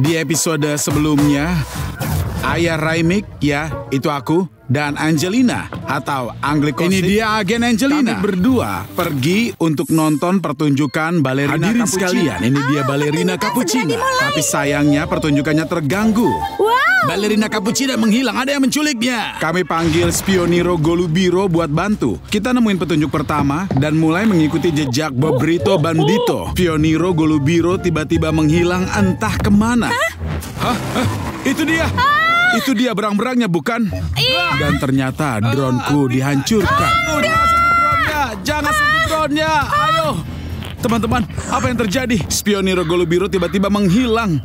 Di episode sebelumnya, Ayah Raimik, ya, itu aku, dan Angelina atau Anglikosik. Ini dia agen Angelina. Kami berdua pergi untuk nonton pertunjukan balerina Hadirin sekalian, ini dia balerina Cappuccina. Tapi sayangnya pertunjukannya terganggu. Wow. Balerina Cappuccina menghilang, ada yang menculiknya. Kami panggil Spioniro Golubiro buat bantu. Kita nemuin petunjuk pertama dan mulai mengikuti jejak Bobrito Bandito. Spioniro Golubiro tiba-tiba menghilang entah kemana. Hah? Itu dia. Itu dia berang-berangnya, bukan? Iya. Dan ternyata dronku dihancurkan. Jangan sentuh dronnya. Ayo. Teman-teman, apa yang terjadi? Spioniro Golubiro tiba-tiba menghilang.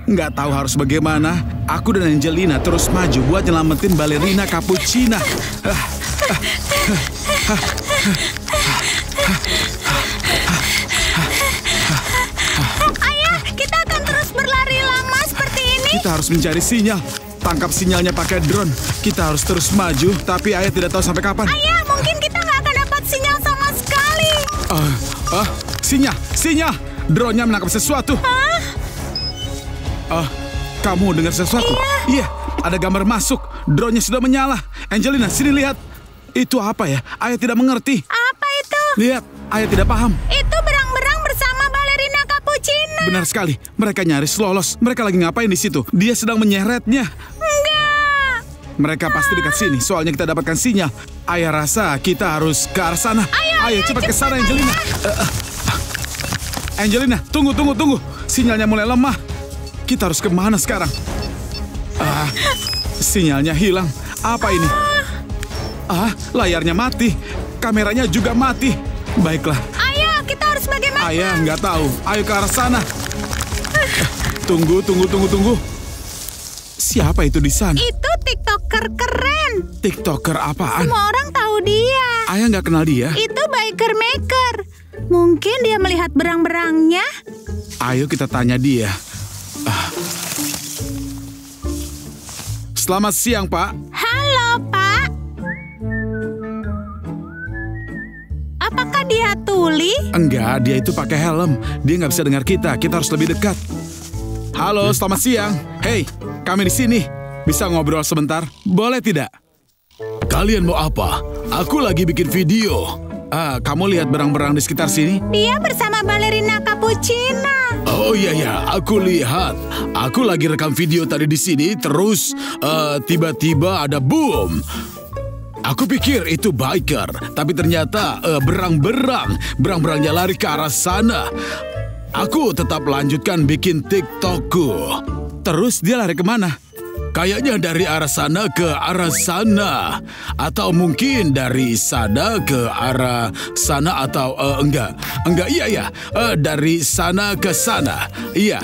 Nggak tahu harus bagaimana. Aku dan Angelina terus maju buat nyelamatin balerina Cappuccina. Ayah, kita akan terus berlari lama seperti ini. Kita harus mencari sinyal. Tangkap sinyalnya pakai drone. Kita harus terus maju, tapi ayah tidak tahu sampai kapan. Ayah, mungkin kita nggak akan dapat sinyal sama sekali. Sinyal. Drone-nya menangkap sesuatu. Kamu dengar sesuatu? Iya, ada gambar masuk. Drone-nya sudah menyala. Angelina, sini lihat. Itu apa ya? Ayah tidak mengerti. Apa itu? Lihat, ayah tidak paham. Itu berang-berang bersama balerina Cappuccina. Benar sekali. Mereka nyaris lolos. Mereka lagi ngapain di situ? Dia sedang menyeretnya. Enggak. Mereka pasti dekat sini. Soalnya kita dapatkan sinyal. Ayah rasa kita harus ke arah sana. Ayo cepat ke sana, Angelina. Angelina, tunggu. Sinyalnya mulai lemah. Kita harus kemana sekarang? Sinyalnya hilang. Apa ini? Layarnya mati. Kameranya juga mati. Baiklah. Ayah, kita harus bagaimana? Ayah nggak tahu. Ayo ke arah sana. Tunggu. Siapa itu di sana? Itu TikToker keren. TikToker apaan? Semua orang tahu dia. Ayah nggak kenal dia. Itu biker maker. Mungkin dia melihat berang-berangnya. Ayo kita tanya dia. Selamat siang, Pak. Halo, Pak. Apakah dia tuli? Enggak, dia itu pakai helm. Dia nggak bisa dengar kita. Kita harus lebih dekat. Halo, selamat siang. Hei, kami di sini. Bisa ngobrol sebentar? Boleh tidak? Kalian mau apa? Aku lagi bikin video. Kamu lihat berang-berang di sekitar sini? Dia bersama balerina Cappuccina. Oh iya, aku lihat. Aku lagi rekam video tadi di sini, terus tiba-tiba ada boom. Aku pikir itu biker, tapi ternyata berang-berangnya lari ke arah sana. Aku tetap lanjutkan bikin TikTokku. Terus dia lari kemana? Kayaknya dari arah sana ke arah sana. Atau mungkin dari sana ke arah sana atau enggak, iya. Dari sana ke sana. Iya.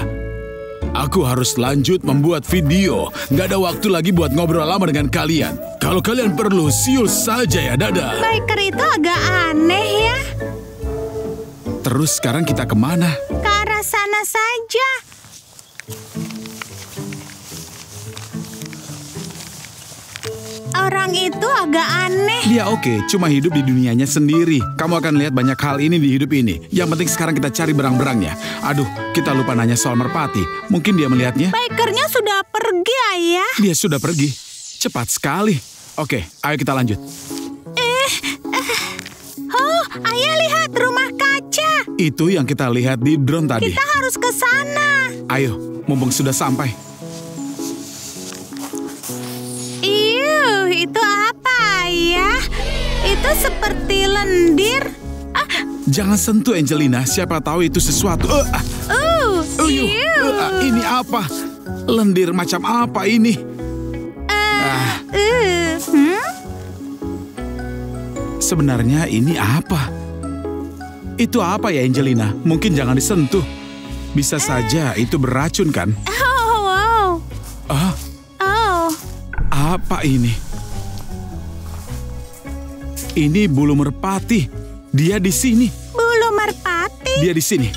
Aku harus lanjut membuat video. Nggak ada waktu lagi buat ngobrol lama dengan kalian. Kalau kalian perlu, siul saja ya, dadah. Biker itu agak aneh ya. Terus sekarang kita kemana? Ke arah sana saja. Orang itu agak aneh. Dia oke, cuma hidup di dunianya sendiri. Kamu akan lihat banyak hal ini di hidup ini. Yang penting sekarang kita cari berang-berangnya. Aduh, kita lupa nanya soal merpati. Mungkin dia melihatnya. Bikernya sudah pergi, Ayah. Dia sudah pergi. Cepat sekali. Oke, ayo kita lanjut. Ayah lihat rumah kaca. Itu yang kita lihat di drone tadi. Kita harus ke sana. Ayo, mumpung sudah sampai. Itu apa, Ayah? Itu seperti lendir. Jangan sentuh, Angelina. Siapa tahu itu sesuatu. Ini apa? Lendir macam apa ini? Sebenarnya ini apa? Itu apa ya, Angelina? Mungkin jangan disentuh. Bisa saja itu beracun, kan? Apa ini? Ini bulu merpati. Dia di sini. Bulu merpati? Dia di sini.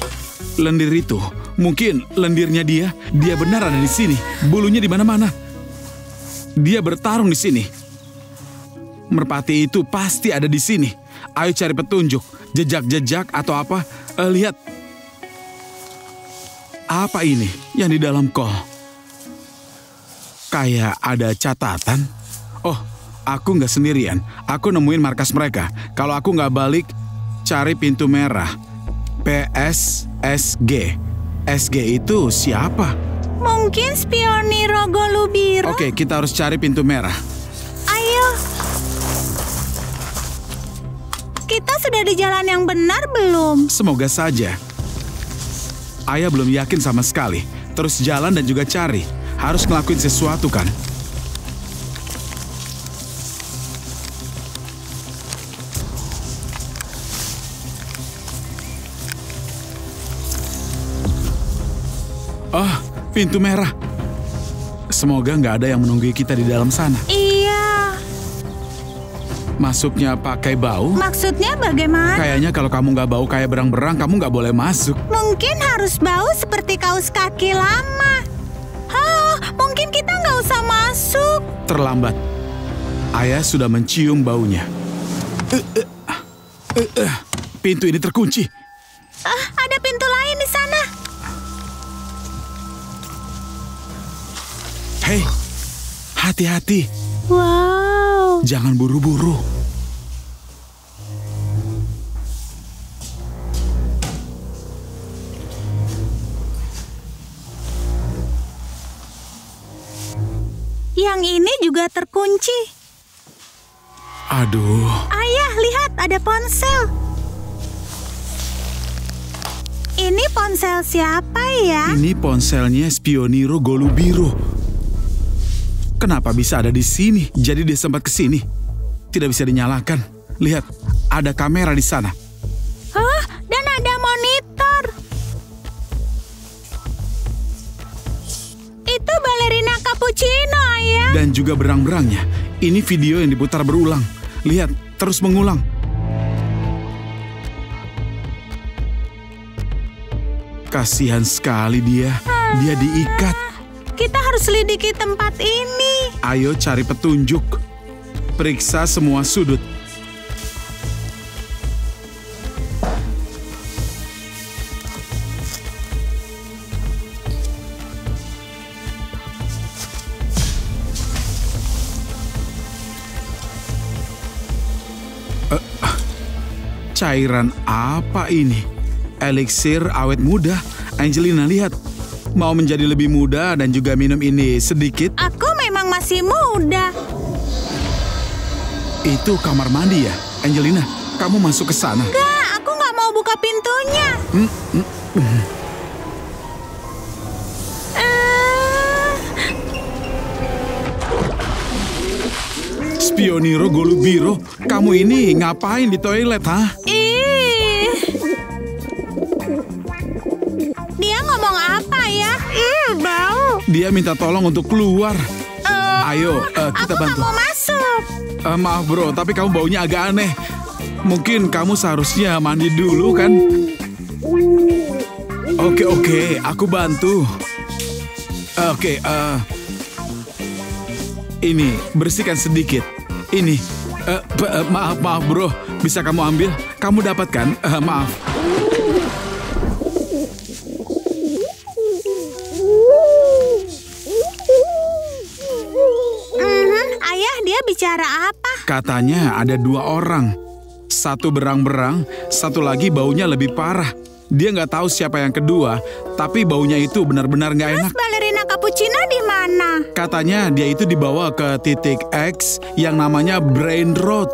Lendir itu. Mungkin lendirnya dia. Dia benar ada di sini. Bulunya di mana-mana. Dia bertarung di sini. Merpati itu pasti ada di sini. Ayo cari petunjuk. Jejak-jejak atau apa. Lihat. Apa ini yang di dalam kol? Kayak ada catatan. Oh, aku nggak sendirian. Aku nemuin markas mereka. Kalau aku nggak balik, cari pintu merah. PSSG. SG itu siapa? Mungkin Spioniro Golubiro. Oke, kita harus cari pintu merah. Ayo. Kita sudah di jalan yang benar belum? Semoga saja. Ayah belum yakin sama sekali. Terus jalan dan juga cari. Harus ngelakuin sesuatu kan? Oh, pintu merah. Semoga nggak ada yang menunggu kita di dalam sana. Iya. Masuknya pakai bau? Maksudnya bagaimana? Kayaknya kalau kamu nggak bau kayak berang-berang, kamu nggak boleh masuk. Mungkin harus bau seperti kaos kaki lama. Mungkin kita nggak usah masuk. Terlambat. Ayah sudah mencium baunya. Pintu ini terkunci. Ada pintu lain di sana. Hei, hati-hati. Wow. Jangan buru-buru. Yang ini juga terkunci. Aduh. Ayah, lihat ada ponsel. Ini ponsel siapa ya? Ini ponselnya Spioniro Golubiro. Kenapa bisa ada di sini? Jadi dia sempat ke sini. Tidak bisa dinyalakan. Lihat, ada kamera di sana. Dan ada monitor. Itu balerina cappuccino, Ayah. Dan juga berang-berangnya. Ini video yang diputar berulang. Lihat, terus mengulang. Kasihan sekali dia. Dia diikat. Kita harus selidiki tempat ini. Ayo cari petunjuk. Periksa semua sudut. Cairan apa ini? Eliksir awet muda. Angelina, lihat. Mau menjadi lebih muda dan juga minum ini sedikit? Aku memang masih muda. Itu kamar mandi ya? Angelina, kamu masuk ke sana. Enggak, aku nggak mau buka pintunya. Spioniro Golubiro, kamu ini ngapain di toilet, ha? Dia ngomong apa ya? Bau. Dia minta tolong untuk keluar. Ayo, kita bantu. Aku nggak mau masuk. Maaf bro, tapi kamu baunya agak aneh. Mungkin kamu seharusnya mandi dulu kan? Oke, aku bantu. Ini, bersihkan sedikit. Ini, maaf bro, bisa kamu ambil? Kamu dapat kan? Maaf. Ayah, dia bicara apa? Katanya ada 2 orang. Satu berang-berang, satu lagi baunya lebih parah. Dia nggak tahu siapa yang kedua, tapi baunya itu benar-benar nggak enak. Terus balerina cappuccino di mana? Katanya dia itu dibawa ke titik X yang namanya Brain Road.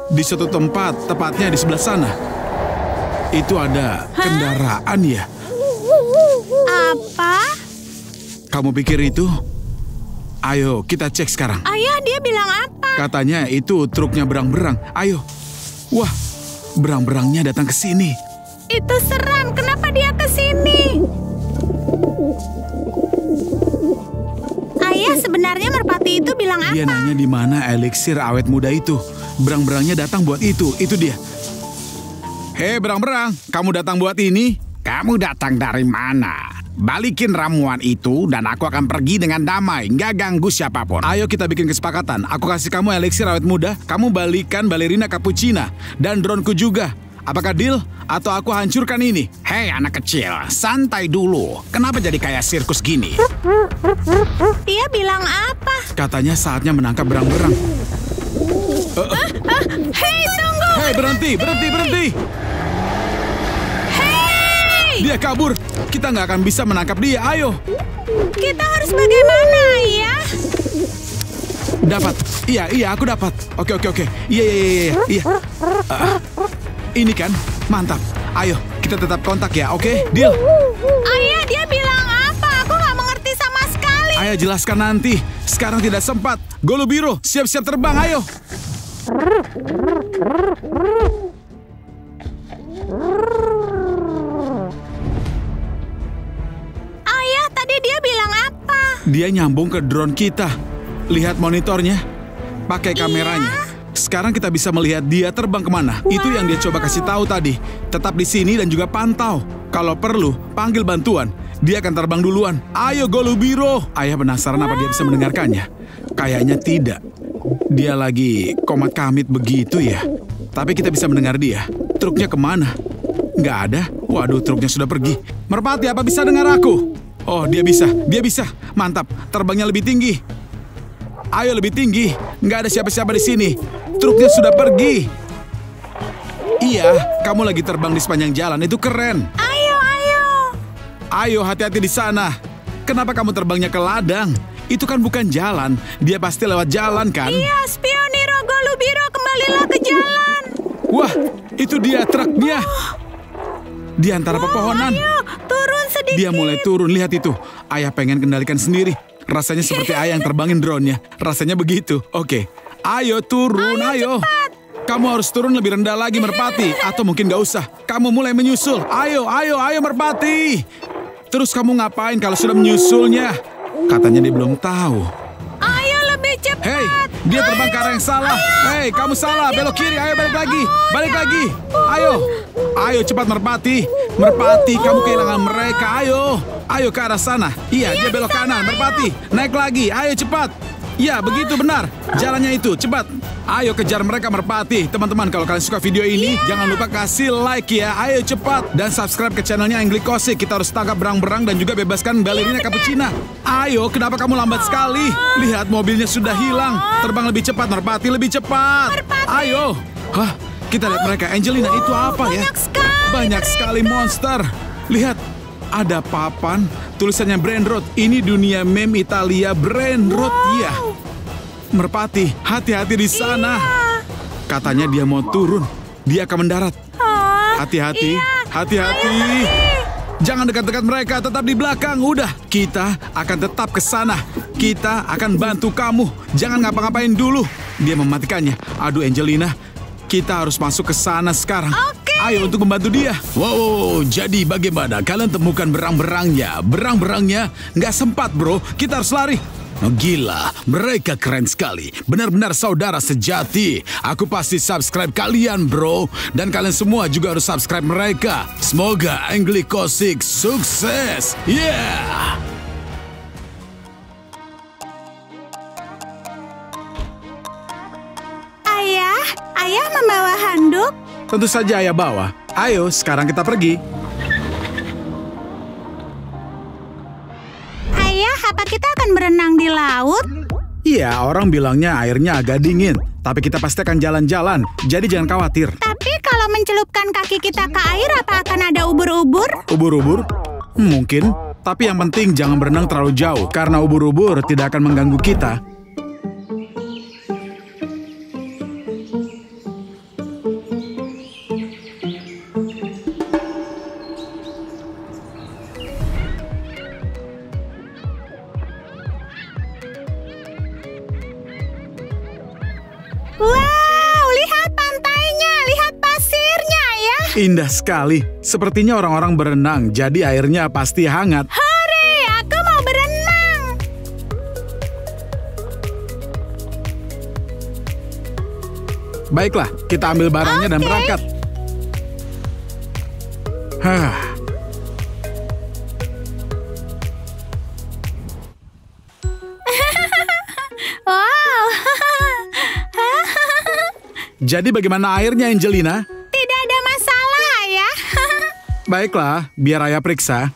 Di suatu tempat, tepatnya di sebelah sana. Itu ada kendaraan ya? Apa? Kamu pikir itu? Ayo, kita cek sekarang. Ayah, dia bilang apa? Katanya itu truknya berang-berang. Ayo. Wah, berang-berangnya datang ke sini. Itu seram. Kenapa dia ke sini? Ayah, sebenarnya merpati itu bilang apa? Dia nanya di mana eliksir awet muda itu. Berang-berangnya datang buat itu. Itu dia. Hei berang-berang, kamu datang buat ini? Kamu datang dari mana? Balikin ramuan itu dan aku akan pergi dengan damai. Nggak ganggu siapapun. Ayo kita bikin kesepakatan. Aku kasih kamu eliksir awet muda, kamu balikan balerina cappuccino. Dan droneku juga. Apakah deal? Atau aku hancurkan ini? Hei anak kecil, santai dulu. Kenapa jadi kayak sirkus gini? Dia bilang apa? Katanya saatnya menangkap berang-berang. Hei, tunggu! Hei, berhenti! Hei! Dia kabur. Kita nggak akan bisa menangkap dia. Ayo. Kita harus bagaimana, Ayah? Dapat. Iya, aku dapat. Oke. Iya. Ini kan, mantap. Ayo, kita tetap kontak ya, oke? Deal. Ayah, dia bilang apa? Aku nggak mengerti sama sekali. Ayah jelaskan nanti. Sekarang tidak sempat. Golubiro, siap-siap terbang, ayo. Ayah, tadi dia bilang apa? Dia nyambung ke drone kita. Lihat monitornya. Pakai kameranya. Sekarang kita bisa melihat dia terbang kemana. Itu yang dia coba kasih tahu tadi. Tetap di sini dan juga pantau. Kalau perlu, panggil bantuan. Dia akan terbang duluan. Ayo Golubiro. Ayah penasaran apa dia bisa mendengarkannya. Kayaknya tidak. Dia lagi komat kamit begitu ya. Tapi kita bisa mendengar dia. Truknya kemana? Nggak ada. Waduh, truknya sudah pergi. Merpati, apa bisa dengar aku? Oh, dia bisa. Mantap, terbangnya lebih tinggi. Ayo lebih tinggi. Nggak ada siapa-siapa di sini. Truknya sudah pergi. Iya, kamu lagi terbang di sepanjang jalan. Itu keren. Ayo, hati-hati di sana. Kenapa kamu terbangnya ke ladang? Itu kan bukan jalan. Dia pasti lewat jalan kan? Iya, Spioniro Golubiro, kembalilah ke jalan. Wah, itu dia truknya. Di antara pepohonan. Ayo, turun sedikit. Dia mulai turun, lihat itu. Ayah pengen kendalikan sendiri. Rasanya seperti ayah yang terbangin drone-nya. Rasanya begitu. Oke. Ayo turun, ayo. Cepat. Kamu harus turun lebih rendah lagi, Merpati. Atau mungkin gak usah. Kamu mulai menyusul. Ayo, Merpati. Terus kamu ngapain kalau sudah menyusulnya? Katanya dia belum tahu. Ayo lebih cepat. Hei, dia terbang ke arah yang salah. Hei, kamu salah. Belok kiri, ayo balik lagi. Balik lagi. Ayo cepat Merpati. Merpati, kamu kehilangan mereka. Ayo ke arah sana. Iya, dia belok kanan. Merpati, naik lagi. Ayo cepat. Ya, begitu benar. Jalannya itu, cepat. Ayo kejar mereka Merpati. Teman-teman, kalau kalian suka video ini, jangan lupa kasih like ya. Ayo cepat. Dan subscribe ke channelnya Anglikosik. Kita harus tangkap berang-berang dan juga bebaskan balerina Cappuccina. Ayo, kenapa kamu lambat sekali? Lihat, mobilnya sudah hilang. Terbang lebih cepat Merpati, lebih cepat. Ayo. Hah, kita lihat mereka. Angelina, itu apa ya? Banyak sekali monster. Lihat, ada papan tulisannya Brain Rot. Ini dunia meme Italia Brain Rot ya. Merpati, hati-hati di sana. Katanya dia mau turun. Dia akan mendarat. Hati-hati. Jangan dekat-dekat mereka, tetap di belakang. Udah, kita akan tetap ke sana. Kita akan bantu kamu. Jangan ngapa-ngapain dulu. Dia mematikannya. Aduh Angelina, kita harus masuk ke sana sekarang. Ayo untuk membantu dia. Wow, jadi bagaimana? Kalian temukan berang-berangnya. Berang-berangnya nggak sempat bro. Kita harus lari. Oh, gila, mereka keren sekali. Benar-benar saudara sejati. Aku pasti subscribe kalian bro. Dan kalian semua juga harus subscribe mereka. Semoga Anglikosik sukses. Yeah. Ayah membawa handuk? Tentu saja ayah bawa. Ayo, sekarang kita pergi. Ayah, apa kita akan berenang di laut? Iya, orang bilangnya airnya agak dingin. Tapi kita pasti akan jalan-jalan. Jadi jangan khawatir. Tapi kalau mencelupkan kaki kita ke air, apa akan ada ubur-ubur? Ubur-ubur? Mungkin. Tapi yang penting jangan berenang terlalu jauh. Karena ubur-ubur tidak akan mengganggu kita. Wow, lihat pantainya, lihat pasirnya ya. Indah sekali. Sepertinya orang-orang berenang, jadi airnya pasti hangat. Hore, aku mau berenang. Baiklah, kita ambil barangnya dan berangkat. Wow. Jadi bagaimana airnya Angelina? Tidak ada masalah. Baiklah, biar ayah periksa.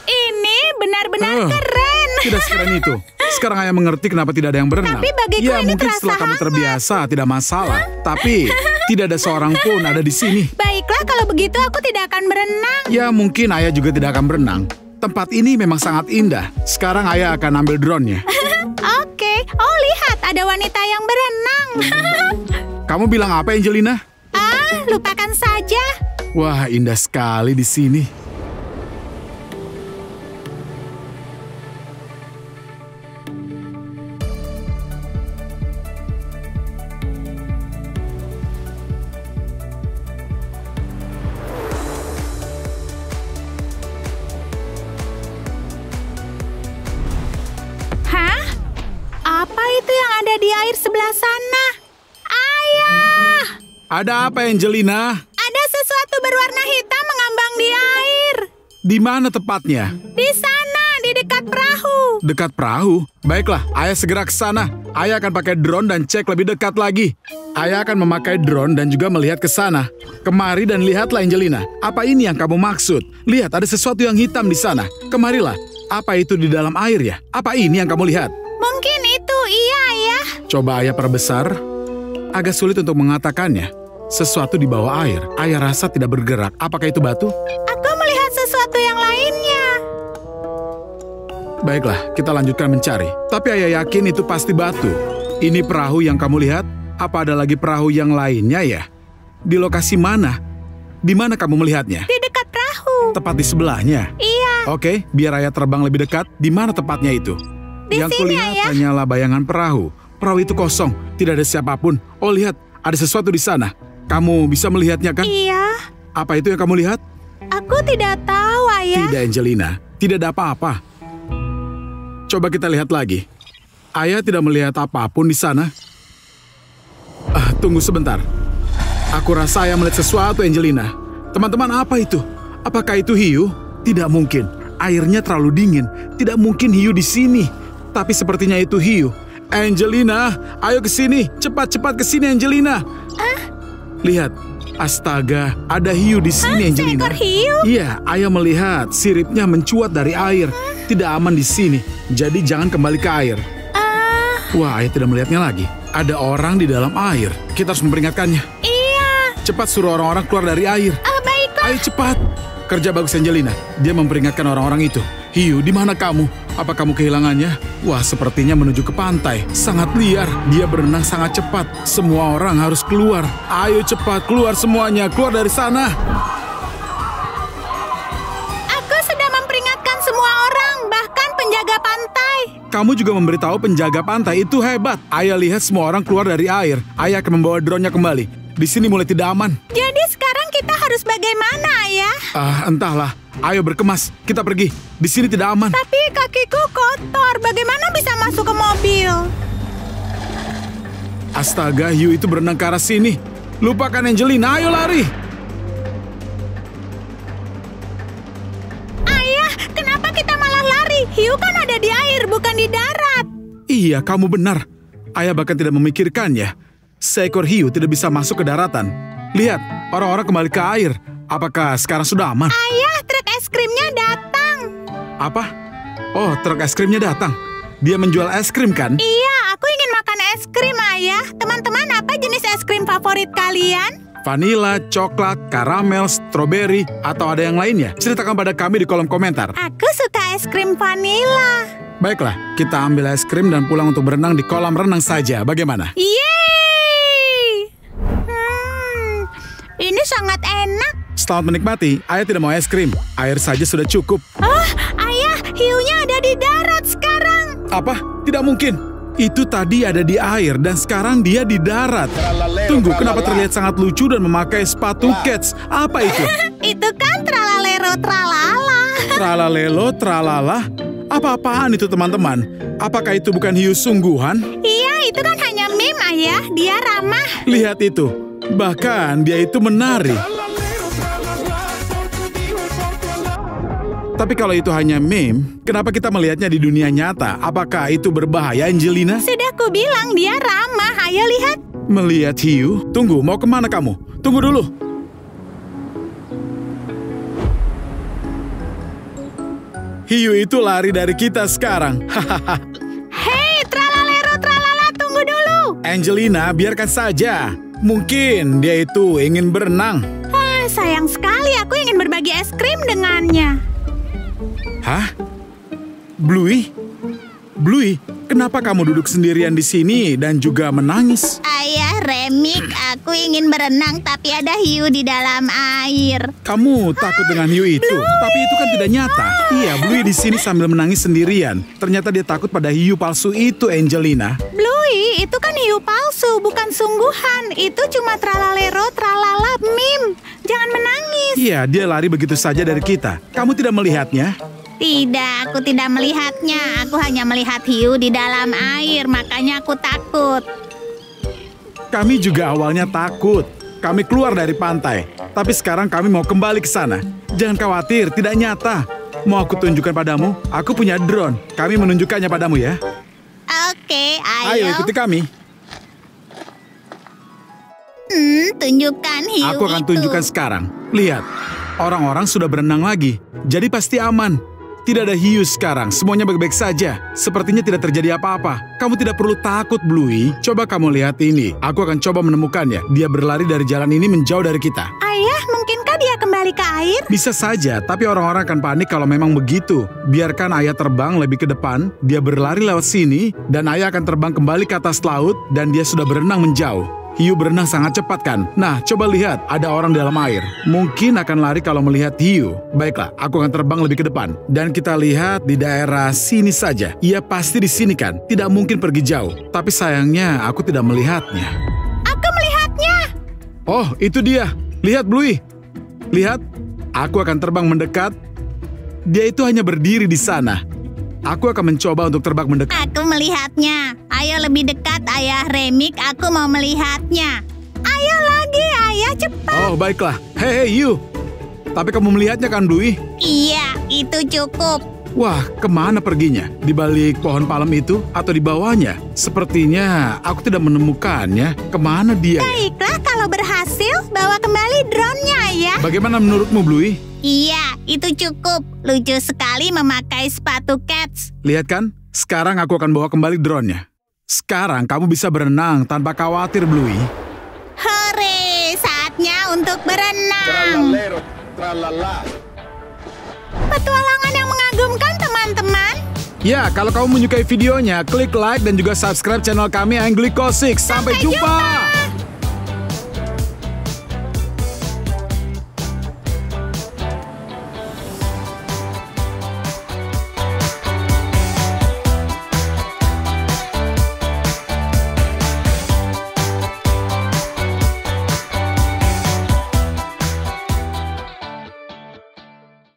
Ini benar-benar keren. Tidak sekeren itu. Sekarang ayah mengerti kenapa tidak ada yang berenang. Tapi bagiku ya, ini mungkin terasa setelah kamu hangat. terbiasa, tidak masalah. Tapi tidak ada seorang pun ada di sini. Baiklah, kalau begitu aku tidak akan berenang. Ya, mungkin ayah juga tidak akan berenang. Tempat ini memang sangat indah. Sekarang ayah akan ambil drone-nya. Oke. Oh, lihat, ada wanita yang berenang. Kamu bilang apa, Angelina? Lupakan saja. Wah, indah sekali di sini. Hah? Apa itu yang ada di air sebelah sana? Ayah! Ada apa, Angelina? Ada sesuatu berwarna hitam mengambang di air. Di mana tepatnya? Di sana, di dekat perahu. Dekat perahu? Baiklah, ayah segera ke sana. Ayah akan pakai drone dan cek lebih dekat lagi. Ayah akan memakai drone dan juga melihat ke sana. Kemari dan lihatlah, Angelina. Apa ini yang kamu maksud? Lihat, ada sesuatu yang hitam di sana. Kemarilah. Apa itu di dalam air ya? Apa ini yang kamu lihat? Mungkin itu, iya, ayah. Coba ayah perbesar. Agak sulit untuk mengatakannya. Sesuatu di bawah air. Ayah rasa tidak bergerak. Apakah itu batu? Aku melihat sesuatu yang lainnya. Baiklah, kita lanjutkan mencari. Tapi ayah yakin itu pasti batu. Ini perahu yang kamu lihat? Apa ada lagi perahu yang lainnya ya? Di lokasi mana? Di mana kamu melihatnya? Di dekat perahu. Tepat di sebelahnya. Iya, Oke, biar ayah terbang lebih dekat. Di mana tepatnya itu? Di Yang sini, kulihat ayah. hanyalah bayangan perahu. Perahu itu kosong, tidak ada siapapun. Oh, lihat, ada sesuatu di sana. Kamu bisa melihatnya kan? iya. Apa itu yang kamu lihat? Aku tidak tahu, ayah. Tidak, Angelina. Tidak ada apa-apa. Coba kita lihat lagi. Ayah tidak melihat apapun di sana. Tunggu sebentar. Aku rasa ayah melihat sesuatu, Angelina. Teman-teman, apa itu? Apakah itu hiu? Tidak mungkin. Airnya terlalu dingin. Tidak mungkin hiu di sini. Tapi sepertinya itu hiu. Angelina, ayo ke sini. Cepat-cepat ke sini, Angelina. Lihat. Astaga, ada hiu di sini, Angelina. Seekor hiu? Iya, ayah melihat siripnya mencuat dari air. Tidak aman di sini. Jadi jangan kembali ke air. Wah, ayah tidak melihatnya lagi. Ada orang di dalam air. Kita harus memperingatkannya. Iya. Cepat suruh orang-orang keluar dari air. Baiklah. Ayo cepat. Kerja bagus, Angelina. Dia memperingatkan orang-orang itu. Hiu, di mana kamu? Apa kamu kehilangannya? Wah, sepertinya menuju ke pantai. Sangat liar. Dia berenang sangat cepat. Semua orang harus keluar. Ayo cepat, keluar semuanya. Keluar dari sana. Aku sudah memperingatkan semua orang, bahkan penjaga pantai. Kamu juga memberitahu penjaga pantai, itu hebat. Ayah lihat semua orang keluar dari air. Ayah akan membawa drone-nya kembali. Di sini mulai tidak aman. Jadi sekarang kita harus bagaimana, ayah? Entahlah. Ayo berkemas, kita pergi. Di sini tidak aman. Tapi kakiku kotor, bagaimana bisa masuk ke mobil? Astaga, hiu itu berenang ke arah sini. Lupakan Angelina, ayo lari. Ayah, kenapa kita malah lari? Hiu kan ada di air, bukan di darat. Iya, kamu benar. Ayah bahkan tidak memikirkannya. Seekor hiu tidak bisa masuk ke daratan. Lihat, orang-orang kembali ke air. Apakah sekarang sudah aman? Ayah, truk es krimnya datang. Apa? Oh, truk es krimnya datang. Dia menjual es krim kan? Iya, aku ingin makan es krim, ayah. Teman-teman, apa jenis es krim favorit kalian? Vanila, coklat, karamel, stroberi, atau ada yang lainnya? Ceritakan pada kami di kolom komentar. Aku suka es krim vanila. Baiklah, kita ambil es krim dan pulang untuk berenang di kolam renang saja. Bagaimana? Yeay! Ini sangat enak. Selamat menikmati. Ayah tidak mau es krim. Air saja sudah cukup. Oh, ayah, hiunya ada di darat sekarang. Apa? Tidak mungkin. Itu tadi ada di air dan sekarang dia di darat. Tunggu, kenapa terlihat sangat lucu dan memakai sepatu cats? Apa itu? Itu kan tralalero tralala. Tralalelo, tralala? Apa-apaan itu, teman-teman? Apakah itu bukan hiu sungguhan? Iya, itu kan hanya meme, ayah. Dia ramah. Lihat itu. Bahkan dia itu menari. Tapi kalau itu hanya meme, kenapa kita melihatnya di dunia nyata? Apakah itu berbahaya, Angelina? Sudah kubilang dia ramah. Ayo lihat. Melihat hiu? Tunggu, mau kemana kamu? Tunggu dulu. hiu itu lari dari kita sekarang. Hei, tralalero, tralala, tunggu dulu. Angelina, biarkan saja. Mungkin dia itu ingin berenang. Sayang sekali, aku ingin berbagi es krim dengannya. Hah? Bluey? Bluey, kenapa kamu duduk sendirian di sini dan juga menangis? Ayah, Remik, aku ingin berenang tapi ada hiu di dalam air. Kamu takut dengan hiu itu, tapi itu kan tidak nyata. Iya, Bluey di sini sambil menangis sendirian. Ternyata dia takut pada hiu palsu itu, Angelina. Bluey, itu kan hiu palsu, bukan sungguhan. Itu cuma tralalero, tralala, mim. Jangan menangis. Iya, dia lari begitu saja dari kita. Kamu tidak melihatnya? Tidak, aku tidak melihatnya. Aku hanya melihat hiu di dalam air, makanya aku takut. Kami juga awalnya takut. Kami keluar dari pantai. Tapi sekarang kami mau kembali ke sana. Jangan khawatir, tidak nyata. Mau aku tunjukkan padamu? Aku punya drone. Kami menunjukkannya padamu ya. Oke, Ayo ikuti kami. Tunjukkan hiu Aku akan itu. tunjukkan sekarang. Lihat, orang-orang sudah berenang lagi. Jadi pasti aman. Tidak ada hiu sekarang, semuanya baik-baik saja. Sepertinya tidak terjadi apa-apa. Kamu tidak perlu takut, Bluey. Coba kamu lihat ini. Aku akan coba menemukannya. Dia berlari dari jalan ini menjauh dari kita. Ayah, mungkinkah dia kembali ke air? Bisa saja, tapi orang-orang akan panik kalau memang begitu. Biarkan ayah terbang lebih ke depan, dia berlari lewat sini, dan ayah akan terbang kembali ke atas laut, dan dia sudah berenang menjauh. Hiu berenang sangat cepat kan? Nah, coba lihat, ada orang di dalam air. Mungkin akan lari kalau melihat hiu. Baiklah, aku akan terbang lebih ke depan. Dan kita lihat di daerah sini saja. Ia pasti di sini kan? Tidak mungkin pergi jauh. Tapi sayangnya, aku tidak melihatnya. Aku melihatnya. Oh, itu dia. Lihat, Bluey. Lihat, aku akan terbang mendekat. Dia itu hanya berdiri di sana. Aku akan mencoba untuk terbang mendekat. Aku melihatnya. Ayo lebih dekat, Ayah Remik. Aku mau melihatnya. Ayo lagi, Ayah, cepat. Oh, baiklah. Hei, you. Tapi kamu melihatnya kan, Bluey? Iya, itu cukup. Wah, kemana perginya? Di balik pohon palem itu atau di bawahnya? Sepertinya aku tidak menemukannya. Kemana dia? Baiklah, kalau berhasil, bawa kembali drone-nya, Ayah. Bagaimana menurutmu, Bluey? Iya, itu cukup. Lucu sekali memakai sepatu cats. Lihat kan? Sekarang aku akan bawa kembali drone-nya. Sekarang kamu bisa berenang tanpa khawatir, Bluey. Hore, saatnya untuk berenang. Petualangan yang mengagumkan, teman-teman. Ya, kalau kamu menyukai videonya, klik like dan juga subscribe channel kami Anglicosix. Sampai jumpa!